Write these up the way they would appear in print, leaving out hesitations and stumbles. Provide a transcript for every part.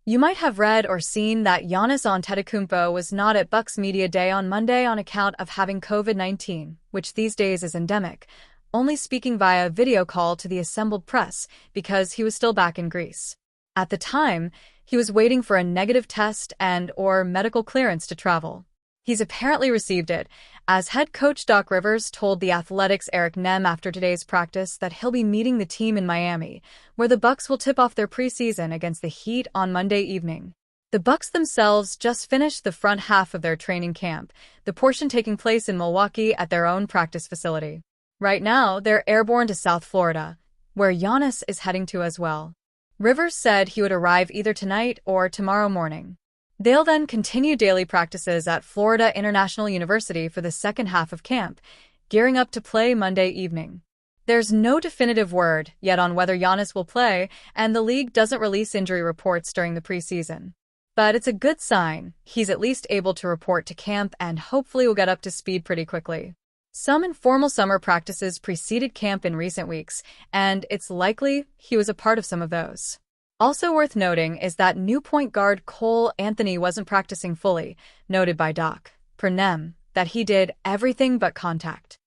You might have read or seen that Giannis Antetokounmpo was not at Bucks Media Day on Monday on account of having COVID-19, which these days is endemic, only speaking via video call to the assembled press because he was still back in Greece. At the time, he was waiting for a negative test and/or medical clearance to travel. He's apparently received it, as head coach Doc Rivers told The Athletic's Eric Nehm after today's practice that he'll be meeting the team in Miami, where the Bucks will tip off their preseason against the Heat on Monday evening. The Bucks themselves just finished the front half of their training camp, the portion taking place in Milwaukee at their own practice facility. Right now, they're airborne to South Florida, where Giannis is heading to as well. Rivers said he would arrive either tonight or tomorrow morning. They'll then continue daily practices at Florida International University for the second half of camp, gearing up to play Monday evening. There's no definitive word yet on whether Giannis will play, and the league doesn't release injury reports during the preseason. But it's a good sign he's at least able to report to camp and hopefully will get up to speed pretty quickly. Some informal summer practices preceded camp in recent weeks, and it's likely he was a part of some of those. Also worth noting is that new point guard Cole Anthony wasn't practicing fully, noted by Doc Nehm that he did everything but contact.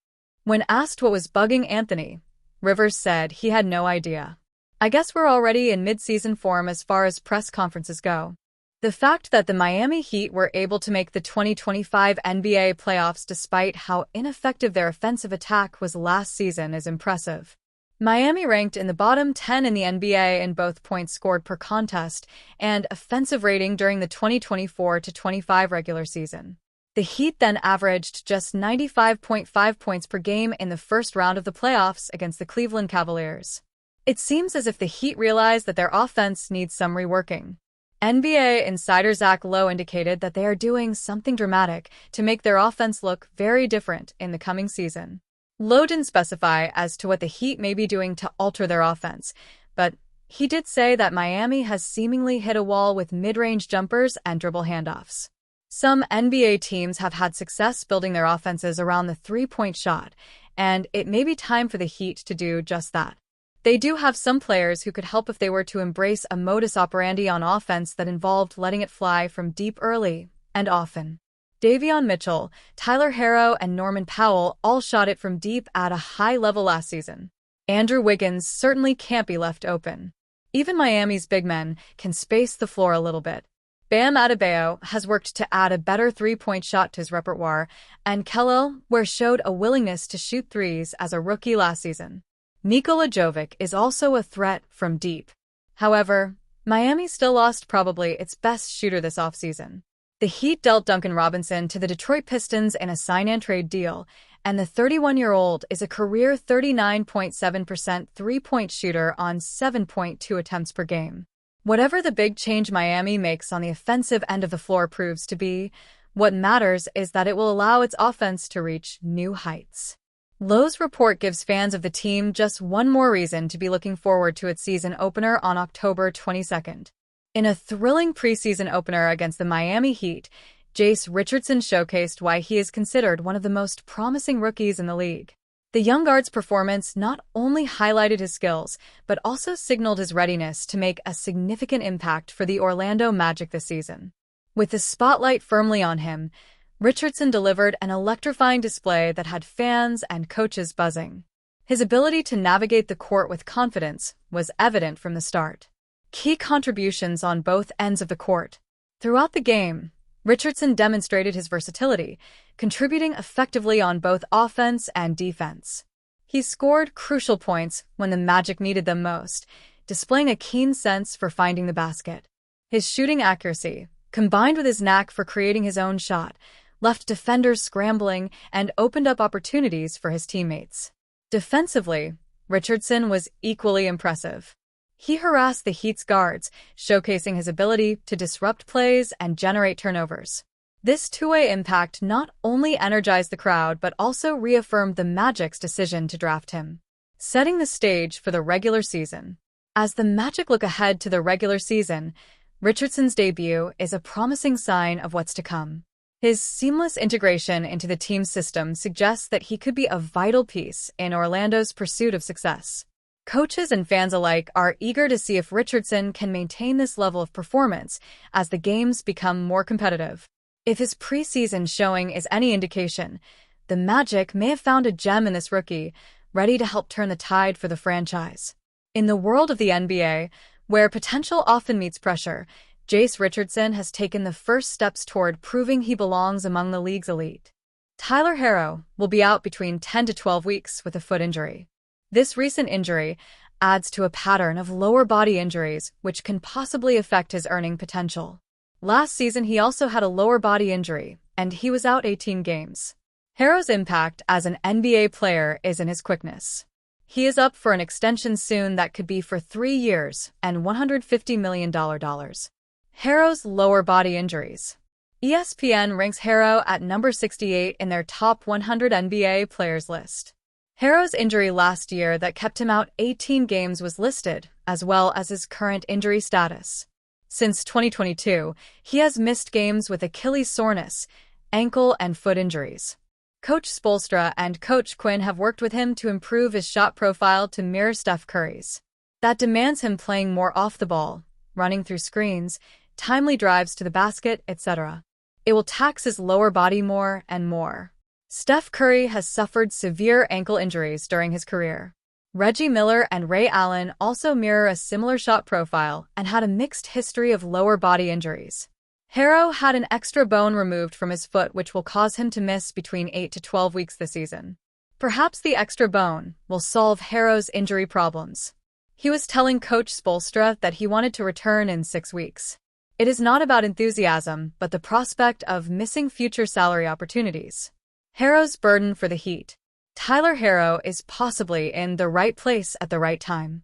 When asked what was bugging Anthony, Rivers said he had no idea. I guess we're already in mid-season form as far as press conferences go. The fact that the Miami Heat were able to make the 2025 NBA playoffs despite how ineffective their offensive attack was last season is impressive. Miami ranked in the bottom 10 in the NBA in both points scored per contest and offensive rating during the 2024-25 regular season. The Heat then averaged just 95.5 points per game in the first round of the playoffs against the Cleveland Cavaliers. It seems as if the Heat realized that their offense needs some reworking. NBA insider Zach Lowe indicated that they are doing something dramatic to make their offense look very different in the coming season. Lowe didn't specify as to what the Heat may be doing to alter their offense, but he did say that Miami has seemingly hit a wall with mid-range jumpers and dribble handoffs. Some NBA teams have had success building their offenses around the three-point shot, and it may be time for the Heat to do just that. They do have some players who could help if they were to embrace a modus operandi on offense that involved letting it fly from deep early and often. Davion Mitchell, Tyler Herro, and Norman Powell all shot it from deep at a high level last season. Andrew Wiggins certainly can't be left open. Even Miami's big men can space the floor a little bit. Bam Adebayo has worked to add a better three-point shot to his repertoire, and Kelly Oubre showed a willingness to shoot threes as a rookie last season. Nikola Jovic is also a threat from deep. However, Miami still lost probably its best shooter this offseason. The Heat dealt Duncan Robinson to the Detroit Pistons in a sign-and-trade deal, and the 31-year-old is a career 39.7% three-point shooter on 7.2 attempts per game. Whatever the big change Miami makes on the offensive end of the floor proves to be, what matters is that it will allow its offense to reach new heights. Lowe's report gives fans of the team just one more reason to be looking forward to its season opener on October 22nd. In a thrilling preseason opener against the Miami Heat, Jace Richardson showcased why he is considered one of the most promising rookies in the league. The young guard's performance not only highlighted his skills, but also signaled his readiness to make a significant impact for the Orlando Magic this season. With the spotlight firmly on him, Richardson delivered an electrifying display that had fans and coaches buzzing. His ability to navigate the court with confidence was evident from the start. Key contributions on both ends of the court. Throughout the game, Richardson demonstrated his versatility, contributing effectively on both offense and defense. He scored crucial points when the Magic needed them most, displaying a keen sense for finding the basket. His shooting accuracy, combined with his knack for creating his own shot, left defenders scrambling and opened up opportunities for his teammates. Defensively, Richardson was equally impressive. He harassed the Heat's guards, showcasing his ability to disrupt plays and generate turnovers. This two-way impact not only energized the crowd but also reaffirmed the Magic's decision to draft him, setting the stage for the regular season. As the Magic look ahead to the regular season, Richardson's debut is a promising sign of what's to come. His seamless integration into the team's system suggests that he could be a vital piece in Orlando's pursuit of success. Coaches and fans alike are eager to see if Richardson can maintain this level of performance as the games become more competitive. If his preseason showing is any indication, the Magic may have found a gem in this rookie, ready to help turn the tide for the franchise. In the world of the NBA, where potential often meets pressure, Jace Richardson has taken the first steps toward proving he belongs among the league's elite. Tyler Herro will be out between 10 to 12 weeks with a foot injury. This recent injury adds to a pattern of lower body injuries which can possibly affect his earning potential. Last season he also had a lower body injury, and he was out 18 games. Herro's impact as an NBA player is in his quickness. He is up for an extension soon that could be for 3 years and $150 million. Herro's lower body injuries. ESPN ranks Herro at number 68 in their top 100 NBA players list. Herro's injury last year that kept him out 18 games was listed, as well as his current injury status. Since 2022, he has missed games with Achilles soreness, ankle and foot injuries. Coach Spoelstra and Coach Quinn have worked with him to improve his shot profile to mirror Steph Curry's. That demands him playing more off the ball, running through screens, timely drives to the basket, etc. It will tax his lower body more and more. Steph Curry has suffered severe ankle injuries during his career. Reggie Miller and Ray Allen also mirror a similar shot profile and had a mixed history of lower body injuries. Herro had an extra bone removed from his foot which will cause him to miss between 8 to 12 weeks this season. Perhaps the extra bone will solve Herro's injury problems. He was telling Coach Spoelstra that he wanted to return in 6 weeks. It is not about enthusiasm, but the prospect of missing future salary opportunities. Herro's burden for the Heat. Tyler Herro is possibly in the right place at the right time.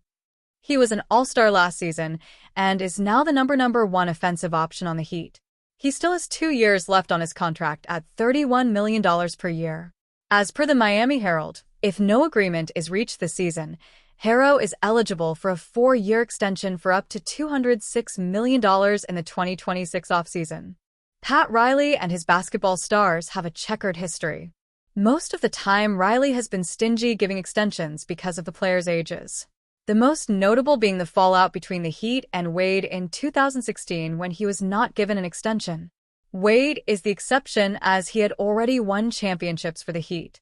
He was an all-star last season and is now the number one offensive option on the Heat. He still has 2 years left on his contract at $31 million per year. As per the Miami Herald, if no agreement is reached this season, Herro is eligible for a 4-year extension for up to $206 million in the 2026 offseason. Pat Riley and his basketball stars have a checkered history. Most of the time, Riley has been stingy giving extensions because of the players' ages. The most notable being the fallout between the Heat and Wade in 2016 when he was not given an extension. Wade is the exception as he had already won championships for the Heat.